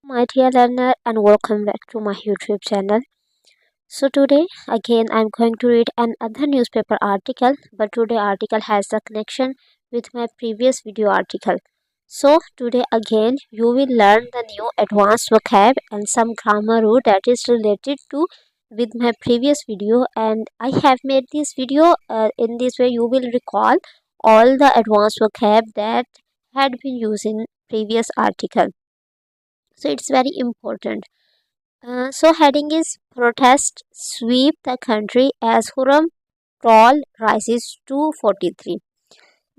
My dear learner, and welcome back to my YouTube channel. So today again I'm going to read another newspaper article, but today article has a connection with my previous video article. So today again you will learn the new advanced vocab and some grammar rule that is related to with my previous video, and I have made this video in this way you will recall all the advanced vocab that had been used in previous article. So it's very important. So heading is protest sweep the country as Huram toll rises to 43।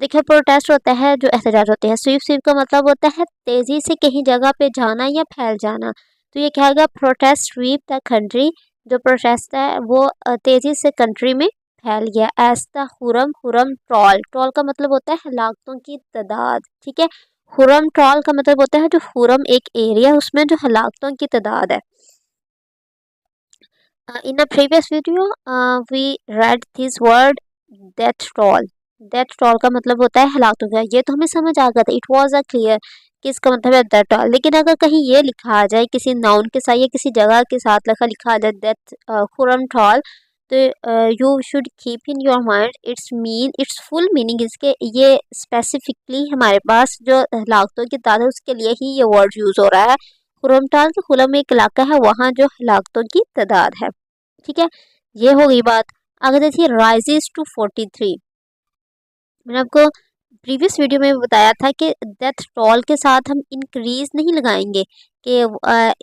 देखिए protest होता है जो एहतजाज होते हैं। SVEEP SVEEP का मतलब होता है तेज़ी से कहीं जगह पे जाना या फैल जाना। तो ये क्या होगा, प्रोटेस्ट स्वीप द कंट्री। जो प्रोटेस्ट है वो तेज़ी से कंट्री में फैल गया। एज द हुरम, हुरम ट्रॉल, ट्रॉल का मतलब होता है हलाकतों की तादाद। ठीक है, हुरम ट्रॉल का मतलब होता है जो हुरम एक एरिया उसमें जो हलाकतों की तादाद है। In a previous video, we read this word death toll. death toll का मतलब होता है हलाकतों का। ये तो हमें समझ आ गया था, इट वॉज अ क्लियर कि इसका मतलब है डेथ टोल। लेकिन अगर कहीं ये लिखा आ जाए किसी नाउन के साथ या किसी जगह के साथ लिखा आ जाए डेथ खुरम टोल, तो you should keep in your mind it's full meaning. इसके ये स्पेसिफिकली हमारे पास जो हलाकतों की तादाद है उसके लिए ही ये वर्ड यूज़ हो रहा है। खुरम टोल के खुरम एक इलाका है, वहाँ जो हलाकतों की तादाद है। ठीक है, ये हो गई बात। आगे देखिए राइजेस टू 43। मैंने आपको प्रीवियस वीडियो में बताया था कि डेथ टोल के साथ हम इंक्रीज नहीं लगाएंगे कि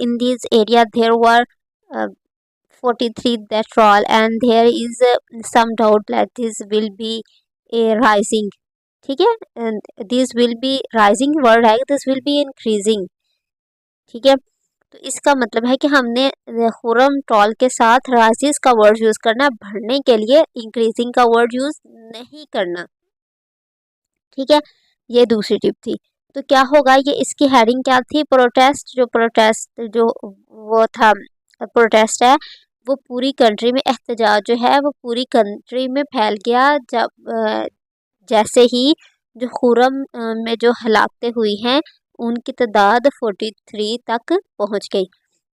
in this area there were 43 death toll and there is some doubt that this will be a rising. ठीक है, this will be rising word है, दिस विल बी इंक्रीजिंग। ठीक है, तो इसका मतलब है कि हमने खुरम टॉल के साथ राइजेस का वर्ड यूज़ करना, बढ़ने के लिए इंक्रीजिंग का वर्ड यूज़ नहीं करना। ठीक है, ये दूसरी टिप थी। तो क्या होगा, ये इसकी हेडिंग क्या थी, प्रोटेस्ट जो वो था प्रोटेस्ट है वो पूरी कंट्री में, एहतजाज जो है वो पूरी कंट्री में फैल गया जब जैसे ही जो खुरम में जो हलाकतें हुई हैं उनकी तादाद 43 तक पहुंच गई।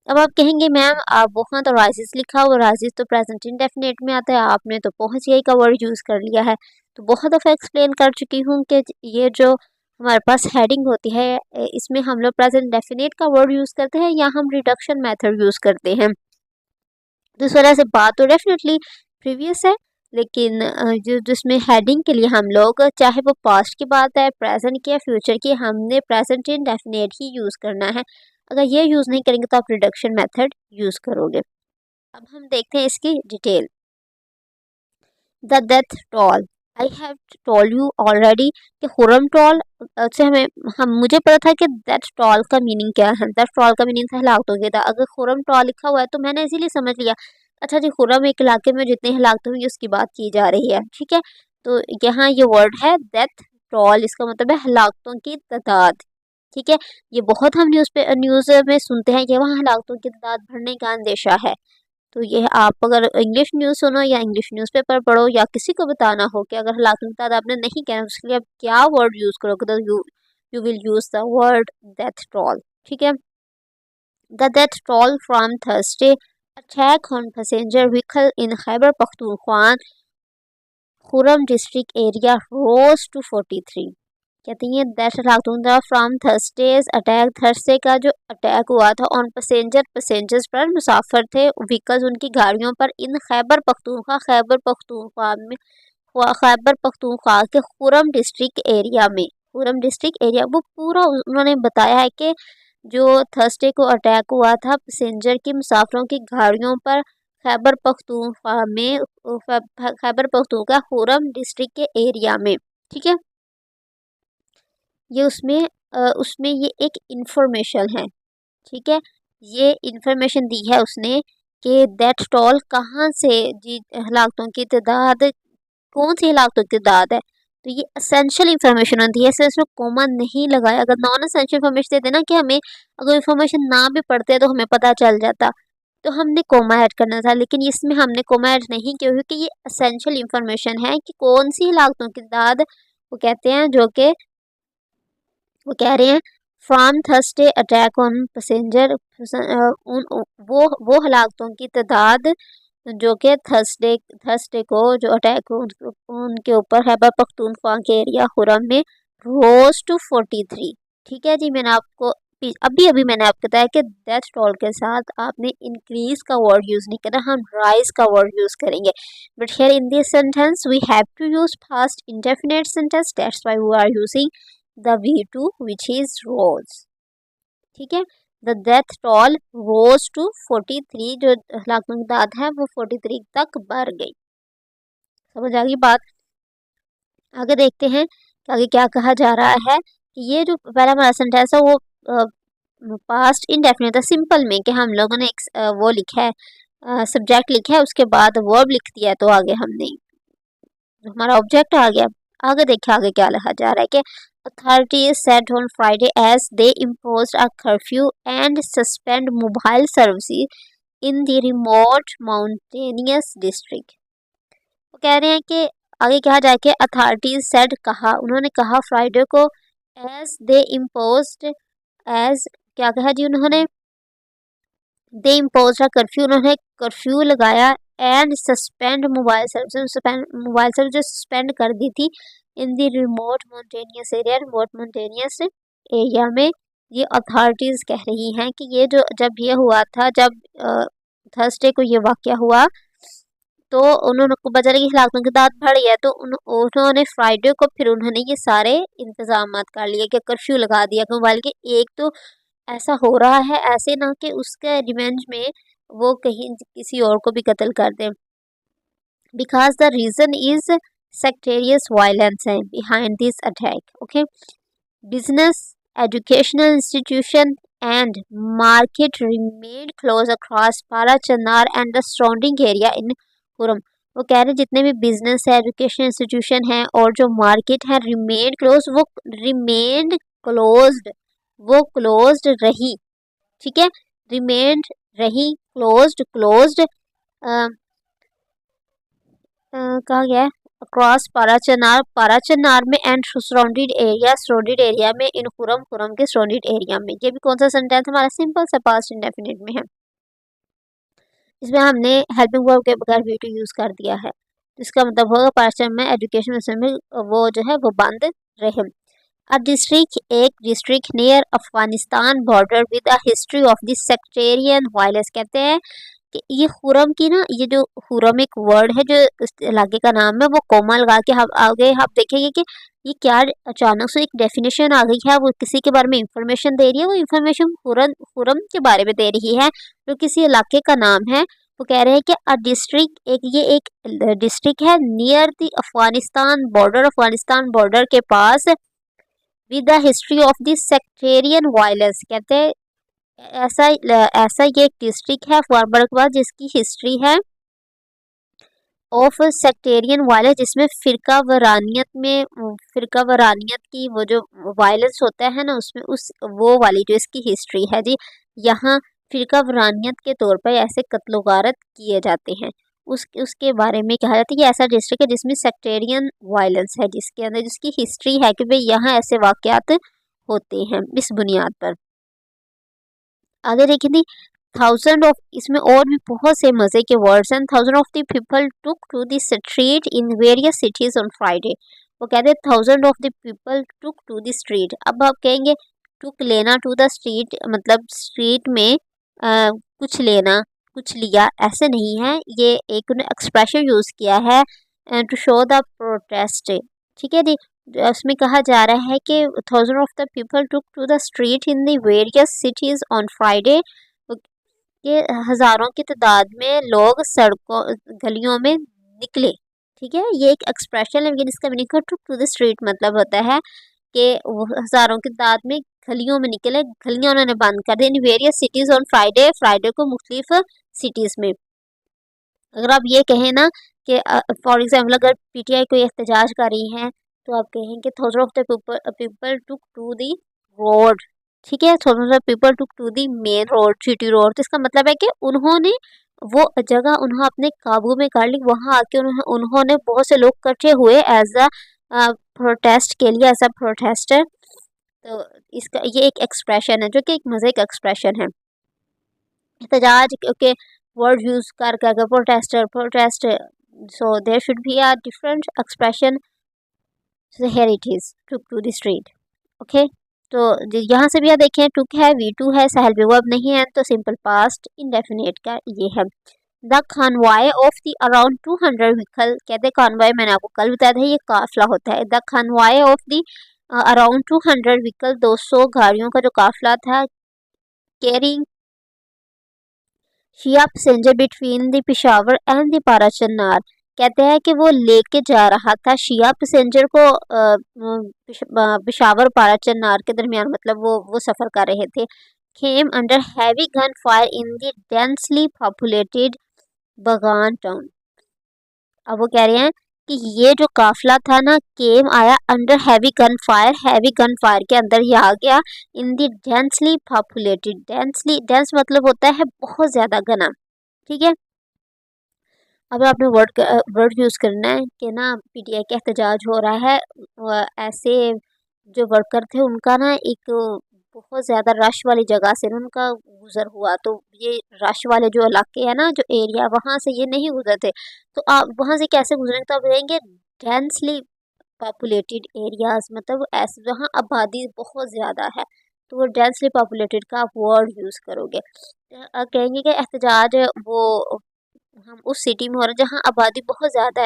अब आप कहेंगे मैम आप वहाँ तो राइजेस लिखा हुआ, राइजेस तो प्रेजेंट इंडेफिनिट में आता है, आपने तो पहुँच गई का वर्ड यूज़ कर लिया है। तो बहुत दफ़ा एक्सप्लेन कर चुकी हूँ कि ये जो हमारे पास हेडिंग होती है इसमें हम लोग प्रेजेंट इंडेफिनिट का वर्ड यूज़ करते हैं या हम रिडक्शन मेथड यूज़ करते हैं। तो इस वजह से बात तो डेफिनेटली प्रीवियस है, लेकिन जो जिसमें हेडिंग के लिए हम लोग चाहे वो पास्ट की बात है, प्रेजेंट की या फ्यूचर की, हमने प्रेजेंट इंडेफिनिट ही यूज़ करना है। अगर ये यूज़ नहीं करेंगे तो आप रिडक्शन मेथड यूज़ करोगे। अब हम देखते हैं इसकी detail. The death toll, I have told you already कि खुरम टोल से हम मुझे पता था कि डेथ टोल का मीनिंग क्या है। डेथ टोल का मीनिंग था हलाकतों की तादाद। अगर खुरम टोल लिखा हुआ है तो मैंने इसीलिए समझ लिया अच्छा जी खुरम एक इलाके में जितनी हलाकतें हुई उसकी बात की जा रही है। ठीक है, तो यहाँ ये वर्ड है डेथ टोल, इसका मतलब है हलाकतों की तादाद। ठीक है, ये बहुत हम न्यूज़ में सुनते हैं कि वहाँ हलाकतों की तादाद बढ़ने का अंदेशा है। तो ये आप अगर इंग्लिश न्यूज़ सुनो या इंग्लिश न्यूज़पेपर पढ़ो या किसी को बताना हो कि अगर हलाकतों की तादाद आपने नहीं कहना उसके लिए आप क्या वर्ड यूज़ करोगे, तो you will use the word death toll. ठीक है, the death toll from Thursday attack on passenger vehicle in Khyber Pakhtunkhwa Kurram district area rose to 43। कहती हैं दैट हलाकतों फ्राम थर्सडेज अटैक, थर्सडे का जो अटैक हुआ था ऑन पैसेंजर्स पर, मुसाफिर थे व्हीकल्स उनकी गाड़ियों पर, इन खैबर पख्तूनख्वा, खैबर पख्तूनख्वा के खुरम डिस्ट्रिक्ट एरिया में। खुरम डिस्ट्रिक्ट एरिया वो पूरा उन्होंने बताया है कि जो थर्सडे को अटैक हुआ था पैसेंजर की, मुसाफिरों की गाड़ियों पर खैबर पख्तूनख्वा में, खैबर पख्तूनख्वा खुरम डिस्ट्रिक्ट के एरिया में। ठीक है, ये उसमें ये एक इंफॉर्मेशन है। ठीक है, ये इंफॉर्मेशन दी है उसने कि डेथ टोल कहाँ से, जी हलाकतों की तादाद कौन सी हलाकतों की तादाद है। तो ये असेंशियल इंफॉर्मेशन होती है, इससे इसमें कोमा नहीं लगाया। अगर नॉन असेंशियल इंफॉर्मेशन देते ना कि हमें अगर इंफॉर्मेशन ना भी पढ़ते तो हमें पता चल जाता, तो हमने कोमा ऐड करना था, लेकिन इसमें हमने कोमा ऐड नहीं किया क्योंकि ये असेंशियल इंफॉर्मेशन है कि कौन सी हलाकतों की तादाद वो कहते हैं, जो कि वो कह रहे हैं from Thursday attack on passenger, वो हलाकतों की तादाद जो कि थर्सडे को जो अटैक उनके ऊपर है पख्तूनख्वा के एरिया खुरम में रोज टू 43। ठीक है जी, मैंने आपको अभी अभी मैंने आपको बताया कि डेथ टोल के साथ आपने इंक्रीज का वर्ड यूज नहीं करना, हम राइज का वर्ड यूज करेंगे। But here in this sentence we have to use past indefinite sentence, that's why we are using the V2 which is rose। ठीक है, the death toll rose to 43, जो हलाकतों की तादाद है वो 43 तक बढ़ गई। समझ आ गई बात। आगे देखते हैं कि आगे क्या कहा जा रहा है। ये जो पहला हमारा सेंटेंस है वो पास्ट इंडेफिनिट सिंपल में कि हम लोगों ने एक वो लिखा है, सब्जेक्ट लिखा है, उसके बाद वर्ब लिख दिया है, तो आगे हमने हमारा ऑब्जेक्ट आ गया। आगे देखिए आगे क्या लिखा जा रहा है कि authorities said on Friday as they imposed a curfew and suspend mobile services in the remote mountainous district। वो कह रहे हैं कि आगे कहा जाए कि अथॉरिटीज सेड कहा, उन्होंने कहा फ्राइडे को, एज दे इम्पोज्ड, एज क्या कहा जी उन्होंने, दे इम्पोज अ कर्फ्यू, उन्होंने कर्फ्यू लगाया, and suspend mobile service, mobile service जो सस्पेंड कर दी थी in the remote mountainous area, remote mountainous area में। ये अथॉरिटीज़ कह रही हैं कि ये जो जब ये हुआ था, जब थर्सडे को ये वाक़या हुआ तो उन्होंने को बचा की हलाकतों की तादाद बढ़ गया, तो उन्होंने फ्राइडे को फिर उन्होंने ये सारे इंतजाम कर लिए कि कर्फ्यू लगा दिया कि मोबाइल के। एक तो ऐसा हो रहा है, ऐसे ना कि उसके रिवेंज में वो कहीं किसी और को भी कत्ल कर दें, because the reason is sectarian violence है behind this attack. Okay, business, educational institution and market remain close across Parachinar and the surrounding area in Kurram. वो कह रहे हैं जितने भी बिजनेस है, एजुकेशन इंस्टीट्यूशन है और जो मार्केट है, रिमेन क्लोज, वो रिमेन क्लोज्ड, वो क्लोज्ड रही। ठीक है, रिमेन्ड रही, क्लोज्ड, क्लोज्ड कहा गया है अक्रॉस पाराचनार में एंड सराउंडेड एरिया में इन खुरम के सराउंडेड एरिया में। ये भी कौन सा सेंटेंस हमारा सिंपल सा पास्ट इंडेफिनिट में है, इसमें हमने हेल्पिंग वर्ब के बगैर V2 यूज कर दिया है, इसका मतलब होगा पास्ट में एजुकेशन में वो जो है वो बंद रहे। अ डिस्ट्रिक्ट, एक district near Afghanistan border with a history of this sectarian violence. कहते हैं कि ये खुरम की ना, ये जो खुरम एक वर्ड है जो इस इलाके का नाम है, वो कोमा लगा के हम आगे आप देखेंगे कि ये क्या अचानक से एक डेफिनेशन आ गई है, वो किसी के बारे में इंफॉर्मेशन दे रही है, वो इंफॉर्मेशन खुरम के बारे में दे रही है जो किसी इलाके का नाम है। वो कह रहे हैं कि अ डिस्ट्रिक्ट, ये एक डिस्ट्रिक्ट है नियर द अफगानिस्तान बॉर्डर के पास, with the history of this sectarian violence. कहते हैं ऐसा ये एक डिस्ट्रिक्ट है फॉरवर्ड के बाद जिसकी हिस्ट्री है ऑफ सेक्टेरियन वायलेंस, जिसमें फिरका वरानियत की वो जो वायलेंस होता है ना, उसमें उस वो वाली जो इसकी हिस्ट्री है जी। यहाँ फिरका वरानियत के तौर पर ऐसे कत्ल गारत किए जाते हैं, उसके बारे में कहा जाता है कि ऐसा डिस्ट्रिक्ट है जिसमें सेक्टेरियन वायलेंस है, जिसके अंदर जिसकी हिस्ट्री है कि भाई यहाँ ऐसे वाक़यात होते हैं इस बुनियाद पर। आगे देखिए थी थाउजेंड ऑफ, इसमें और भी बहुत से मज़े के वर्ड्स हैं। Thousand of the people took to the street in various cities on Friday. वो कहते हैं thousand of the people took to the street. अब आप कहेंगे टुक लेना, टू द स्ट्रीट मतलब स्ट्रीट में कुछ लेना, कुछ लिया, ऐसे नहीं है, ये एक उन्हें एक्सप्रेशन यूज़ किया है टू शो द प्रोटेस्ट। ठीक है जी, उसमें कहा जा रहा है कि thousand of the people took to the street in the various cities on Friday. ये हज़ारों की तादाद में लोग सड़कों गलियों में निकले। ठीक है, ये एक एक्सप्रेशन है, लेकिन इसका meaning took to the street मतलब होता है कि हज़ारों की तादाद में गलियों में निकले, गलियाँ उन्होंने बंद कर दी in various cities on Friday, Friday को मुख्तलिफ सिटीज़ में। अगर आप ये कहें ना कि फॉर एग्जाम्पल अगर PTI कोई एहतजाज कर रही है तो आप कहें कि thousand of the people took to the road. ठीक है, thousand of people took to the main road, city road. तो इसका मतलब है कि उन्होंने वो जगह उन्होंने अपने काबू में कर ली, वहाँ आके उन्होंने बहुत से लोग इकट्ठे हुए एज अ प्रोटेस्ट के लिए, एज अ प्रोटेस्टर तो इसका ये एक एक्सप्रेशन है जो कि एक मज़े का एक्सप्रेशन है। एहतजाज के वर्ड यूज़ कर कर protest, so there should be a different expression. So here it is, took to the street. Okay, तो यहाँ से भी आप देखें टुक है, V2 है, सहल भी वर्ब नहीं है, तो सिंपल पास्ट इंडेफिनिट का ये है। The convoy of the around 200 vehicle, कहते हैं कॉन्वॉय, मैंने आपको कल बताया था ये काफिला होता है। The convoy of the around 200 vehicle, 200 गाड़ियों का जो काफिला था, carrying Shia passenger between the Peshawar and the Parachinar, कहते हैं कि वो लेके जा रहा था शिया पैसेंजर को पेशावर पाराचन्नार के दरमियान, मतलब वो सफ़र कर रहे थे। Came under heavy gun fire in the densely populated बगान टाउन। अब वो कह रहे हैं कि ये जो काफिला था ना, केम आया अंडर हैवी गन फायर के अंदर ही आ गया, इन दी डेंसली पॉपुलेटेड, डेंस मतलब होता है बहुत ज़्यादा घना, ठीक है। अब आपने वर्ड यूज़ करना है कि ना पीटीआई का एहतजाज हो रहा है, ऐसे जो वर्कर थे उनका ना एक बहुत ज़्यादा रश वाली जगह से उनका गुज़र हुआ, तो ये रश वाले जो इलाके हैं ना, जो एरिया, वहाँ से ये नहीं गुजरते, तो आप वहाँ से कैसे गुजरेंगे, तो आप रहेंगे डेंसली पॉपुलेटेड एरियाज, मतलब ऐसे जहाँ आबादी बहुत ज़्यादा है, तो वो डेंसली पॉपुलेटेड का आप वर्ड यूज़ करोगे। कहेंगे कि एहतजाज वो हम उस सिटी में हो रहा है जहाँ आबादी बहुत ज़्यादा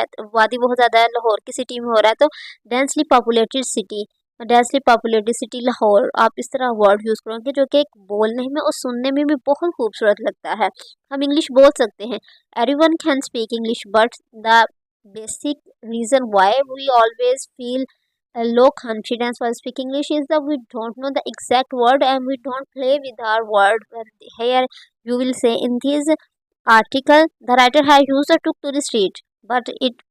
है, लाहौर की सिटी में हो रहा है, तो डेंसली पॉपुलेटेड सिटी लाहौर, आप इस तरह वर्ड यूज़ करोगे जो कि एक बोलने में और सुनने में भी बहुत खूबसूरत लगता है। हम इंग्लिश बोल सकते हैं, everyone can speak English, but the basic reason why we always feel low confidence while speaking English is that we don't know the exact word and we don't play with our word. Here you will say in this article the writer has used the took to the street, but it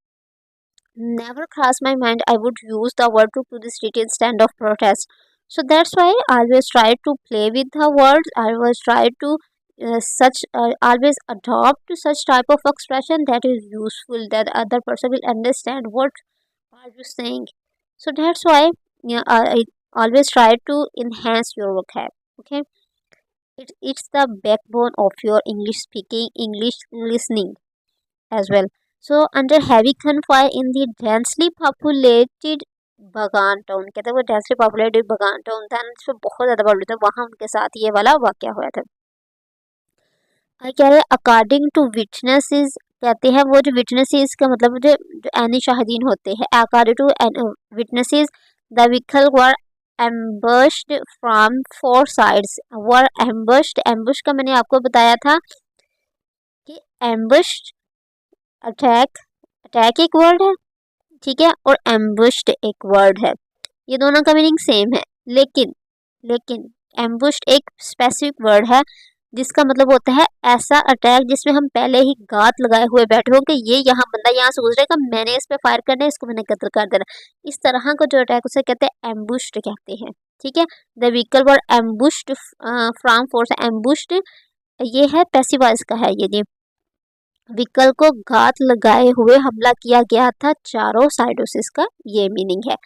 never crossed my mind I would use the word took to the street instead of protest. So that's why I always try to play with the words. I always try to always adopt to such type of expression that is useful, that other person will understand what are you saying. So that's why, yeah, I always try to enhance your vocab. Okay, it's the backbone of your English speaking, English listening as well. So under heavy gunfire in the densely populated बगान town, कहते हैं वो densely populated बगान town था, जिसमें बहुत ज़्यादा populate था, वहाँ उनके साथ ये वाला वाक़या हुआ था। कह रहे अकॉर्डिंग टू विटनेसेस, कहते हैं वो जो विटनेसेस का मतलब जो एनी शाहिदीन होते हैं, according to witnesses the vehicle were ambushed from 4 sides, were ambushed, ambush का मैंने आपको बताया था कि एम्बस्ड अटैक एक वर्ड है, ठीक है, और एम्बुश्ड एक वर्ड है, ये दोनों का मीनिंग सेम है, लेकिन एम्बुश्ड एक स्पेसिफिक वर्ड है जिसका मतलब होता है ऐसा अटैक जिसमें हम पहले ही गात लगाए हुए बैठे हो कि ये यहाँ बंदा यहाँ से गुजरेगा, मैंने इस पे फायर करना है, इसको मैंने कत्ल कर देना, इस तरह का जो अटैक उसे कहते हैं एम्बुश्ड कहते हैं, ठीक है। The vehicle were ambushed from force, ambushed ये है पैसिव वॉइस का है, ये व्हीकल को घात लगाए हुए हमला किया गया था चारों साइडों से, इसका ये मीनिंग है।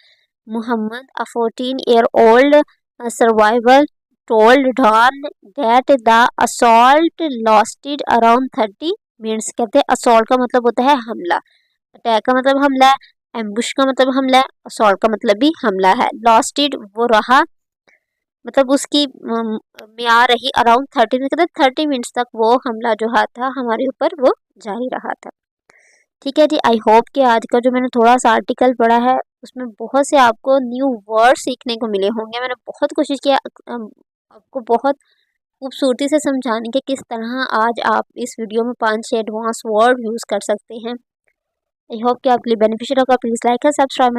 Muhammad a 14-year-old survivor told Dawn that the assault lasted around 30 minutes, कहते हैं असॉल्ट का मतलब होता है हमला, अटैक का मतलब हमला है, एम्बुश का मतलब हमला है, असॉल्ट का मतलब भी हमला है, लास्टेड वो रहा, मतलब उसकी म्यार रही अराउंड 30 मिनट, कहते 30 मिनट्स तक वो हमला जो था हमारे ऊपर वो जारी रहा था। ठीक है जी, आई होप कि आज का जो मैंने थोड़ा सा आर्टिकल पढ़ा है उसमें बहुत से आपको न्यू वर्ड सीखने को मिले होंगे। मैंने बहुत कोशिश किया आपको बहुत खूबसूरती से समझाने के किस तरह आज आप इस वीडियो में 5-6 एडवांस वर्ड यूज़ कर सकते हैं। आई होप कि आपके लिए बेनिफिशियल होगा। Please like and subscribe my channel.